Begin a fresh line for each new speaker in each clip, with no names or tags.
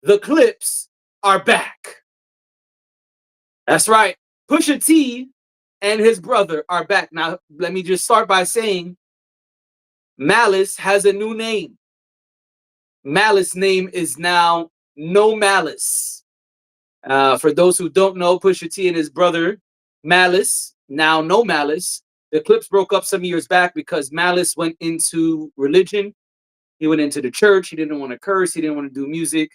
the Clipse are back. That's right. Pusha T and his brother are back. Now, let me just start by saying Malice has a new name. Malice name is now No Malice. For those who don't know, Pusha T and his brother Malice, now No Malice, the Clipse broke up some years back because Malice went into religion. He went into the church. He didn't want to curse. He didn't want to do music.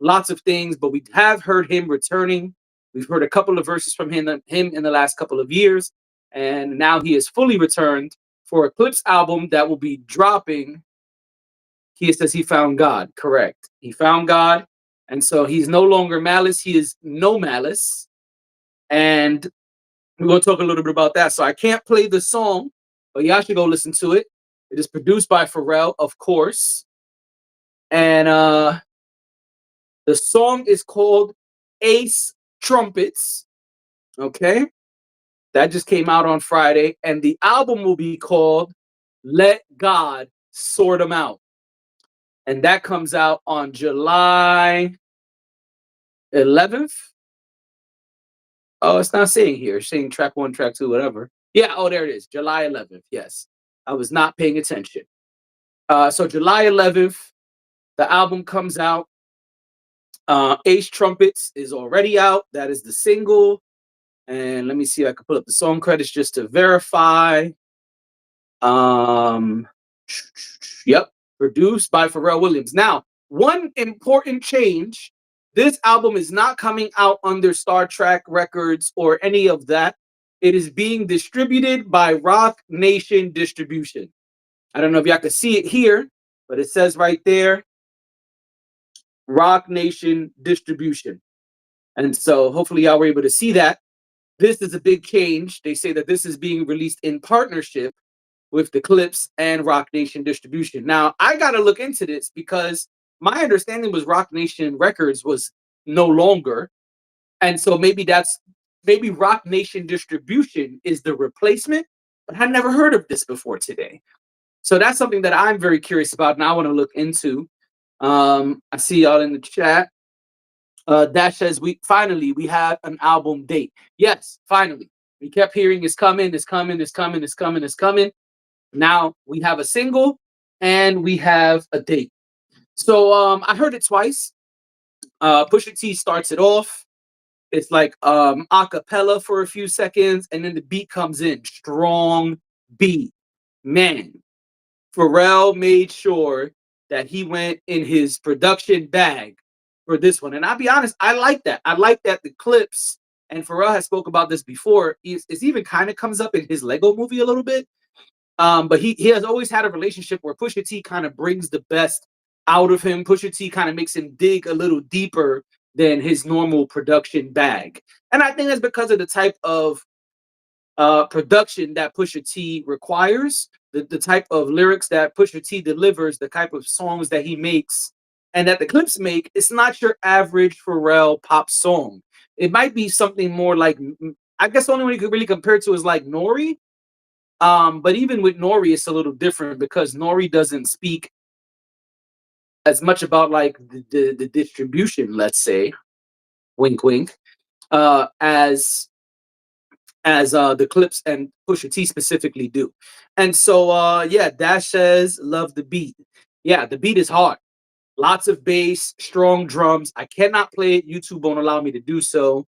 Lots of things, but we have heard him returning. We've heard a couple of verses from him in the last couple of years, and now he is fully returned for a Clipse album that will be dropping. He says he found God. Correct. He found God, and so he's no longer Malice. He is No Malice, and we're going to talk a little bit about that. So I can't play the song, but y'all should go listen to it. It is produced by Pharrell, of course. And the song is called Ace Trumpets. Okay. That just came out on Friday. And the album will be called Let God Sort 'Em Out. And that comes out on July 11th. Oh, it's not saying here. It's saying track 1, track 2, whatever. Yeah. Oh, there it is. July 11th. Yes. I was not paying attention. So July 11th, the album comes out. Ace Trumpets is already out. That is the single. And let me see if I can pull up the song credits just to verify. Yep, produced by Pharrell Williams. Now, one important change. This album is not coming out under Star Trek Records or any of that. It is being distributed by Rock Nation Distribution. I don't know if y'all can see it here, but it says right there, Rock Nation Distribution. And so hopefully y'all were able to see that. This is a big change. They say that this is being released in partnership with the Clipse and Rock Nation Distribution. Now, I got to look into this because my understanding was Rock Nation Records was no longer. And so maybe Rock Nation Distribution is the replacement, but I never heard of this before today. So that's something that I'm very curious about and I want to look into. I see y'all in the chat. Dash says we have an album date. Yes, finally. We kept hearing it's coming, it's coming, it's coming, it's coming, it's coming. Now we have a single and we have a date. So I heard it twice. Pusha T starts it off. It's like a cappella for a few seconds, and then the beat comes in. Strong beat. Man, Pharrell made sure that he went in his production bag for this one. And I'll be honest, I like that. I like that the Clipse, and Pharrell has spoke about this before, it's even kind of comes up in his Lego movie a little bit. But he has always had a relationship where Pusha T kind of brings the best out of him. Pusha T kind of makes him dig a little deeper than his normal production bag. And I think that's because of the type of production that Pusha T requires, the type of lyrics that Pusha T delivers, the type of songs that he makes, and that the Clipse make. It's not your average Pharrell pop song. It might be something more like, I guess the only one you could really compare to is like Nori. But even with Nori, it's a little different because Nori doesn't speak as much about like the distribution, let's say, wink wink, as the Clipse and Pusha T specifically do. And so yeah, Dash says love the beat. Yeah, the beat is hard. Lots of bass, strong drums. I cannot play it. YouTube won't allow me to do so.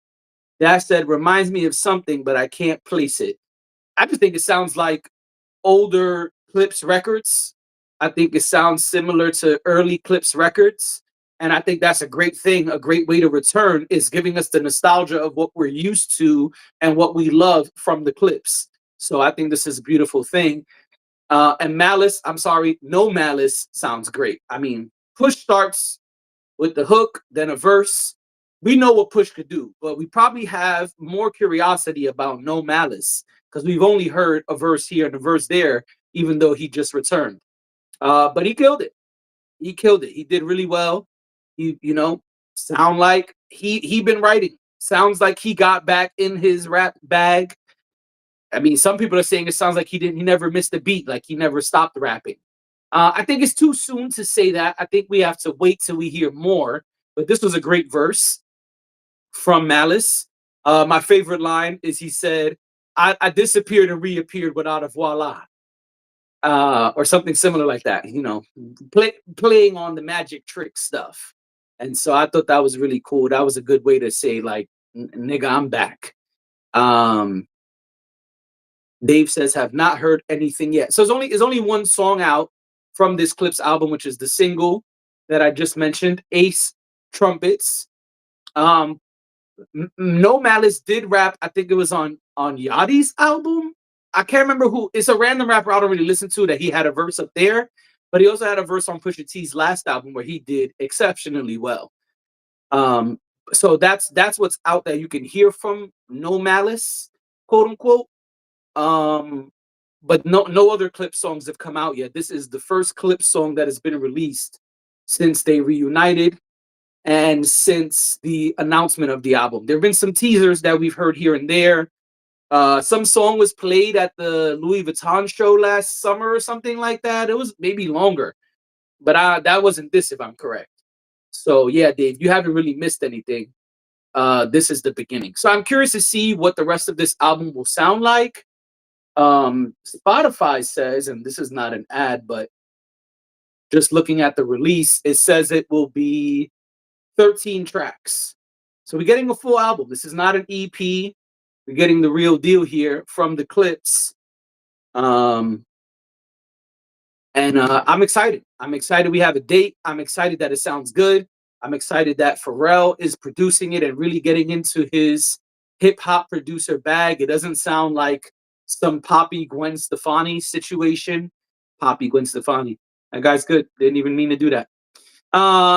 Dash said reminds me of something, but I can't place it. I just think it sounds like older Clipse records. I think it sounds similar to early Clipse records. And I think that's a great thing. A great way to return is giving us the nostalgia of what we're used to and what we love from the Clipse. So I think this is a beautiful thing. And Malice, I'm sorry, No Malice sounds great. I mean, Push starts with the hook, then a verse. We know what Push could do, but we probably have more curiosity about No Malice because we've only heard a verse here and a verse there, even though he just returned. But he killed it. He killed it. He did really well. He, sound like he been writing. Sounds like he got back in his rap bag. I mean, some people are saying it sounds like he never missed a beat, like he never stopped rapping. I think it's too soon to say that. I think we have to wait till we hear more. but this was a great verse from Malice. My favorite line is he said, I disappeared and reappeared without a voila, or something similar like that, playing on the magic trick stuff. And so I thought that was really cool. That was a good way to say, like, nigga, I'm back. Um, Dave says, have not heard anything yet. So it's only one song out from this Clipse album, which is the single that I just mentioned, Ace Trumpets. Um, No Malice did rap. I think it was on Yachty's album. I can't remember who. It's a random rapper I don't really listen to that he had a verse up there, but he also had a verse on Pusha T's last album where he did exceptionally well. Um, so that's what's out there you can hear from No Malice, quote unquote. Um, but no other Clip songs have come out yet. This is the first Clip song that has been released since they reunited and since the announcement of the album. There have been some teasers that we've heard here and there. Some song was played at the Louis Vuitton show last summer or something like that. It was maybe longer, but that wasn't this, if I'm correct. So yeah, Dave, you haven't really missed anything. This is the beginning. So I'm curious to see what the rest of this album will sound like. Spotify says, and this is not an ad, but just looking at the release, it says it will be 13 tracks. So we're getting a full album. This is not an EP. We're getting the real deal here from the Clipse. Um, and I'm excited. I'm excited we have a date. I'm excited that it sounds good. I'm excited that Pharrell is producing it and really getting into his hip hop producer bag. It doesn't sound like some Poppy Gwen Stefani situation. Poppy Gwen Stefani. That guy's good. Didn't even mean to do that.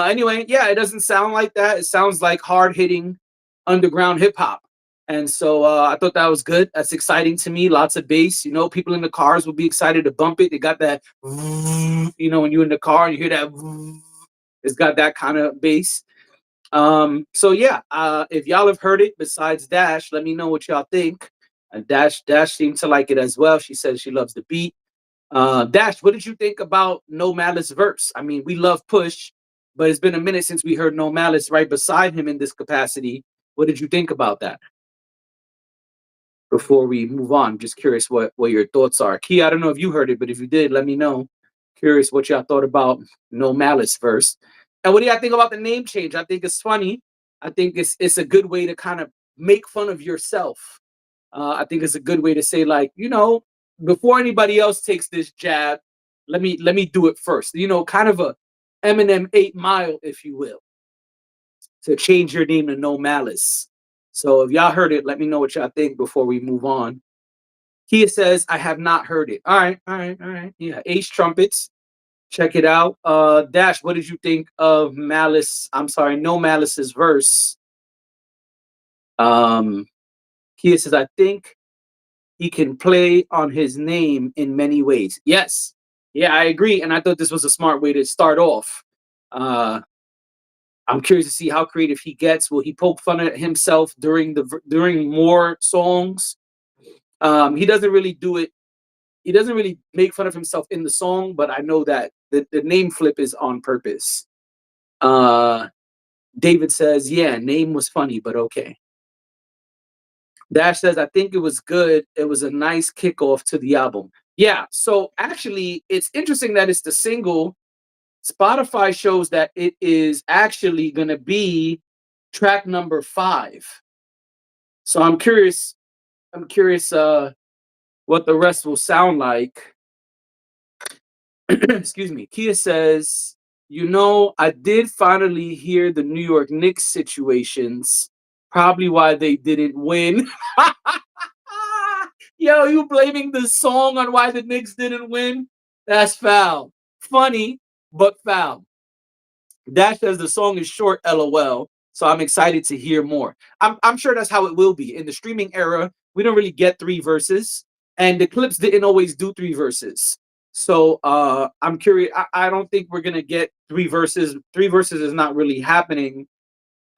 Anyway, yeah, it doesn't sound like that. It sounds like hard hitting underground hip hop. And so I thought that was good. That's exciting to me. Lots of bass. People in the cars will be excited to bump it. They got that, when you're in the car and you hear that, it's got that kind of bass. So yeah, if y'all have heard it besides Dash, let me know what y'all think. Dash seemed to like it as well. She says she loves the beat. Dash, what did you think about No Malice verse? I mean, we love Push, but it's been a minute since we heard No Malice right beside him in this capacity. What did you think about that? Before we move on, I'm just curious what your thoughts are. Key, I don't know if you heard it, but if you did, let me know. Curious what y'all thought about No Malice verse. And what do y'all think about the name change? I think it's funny. I think it's a good way to kind of make fun of yourself. I think it's a good way to say, like, before anybody else takes this jab, let me do it first. Kind of a Eminem 8 Mile, if you will, to change your name to No Malice. So if y'all heard it, let me know what y'all think before we move on. Kia says, I have not heard it. All right, all right, all right. Yeah, Ace Trumpets. Check it out. Dash, what did you think of Malice? I'm sorry, No Malice's verse. Kia says, I think he can play on his name in many ways. Yes. Yeah, I agree. And I thought this was a smart way to start off. I'm curious to see how creative he gets. Will he poke fun at himself during more songs? He doesn't really do it. He doesn't really make fun of himself in the song, but I know that the name flip is on purpose. David says, yeah, name was funny, but okay. Dash says, I think it was good. It was a nice kickoff to the album. Yeah, so actually, it's interesting that it's the single. Spotify shows that it is actually going to be track number 5. So I'm curious. What the rest will sound like. Excuse me. Kia says, I did finally hear the New York Knicks situations. Probably why they didn't win. Yo, you blaming the song on why the Knicks didn't win? That's foul. Funny, but foul. Dash says the song is short, LOL. So I'm excited to hear more. I'm sure that's how it will be. In the streaming era, we don't really get 3 verses. And the Clipse didn't always do 3 verses. So I'm curious. I don't think we're gonna get 3 verses. 3 verses is not really happening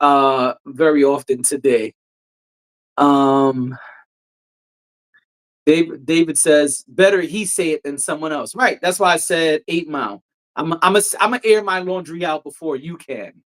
very often today. David says, better he say it than someone else. Right. That's why I said 8 Mile. I'm gonna air my laundry out before you can.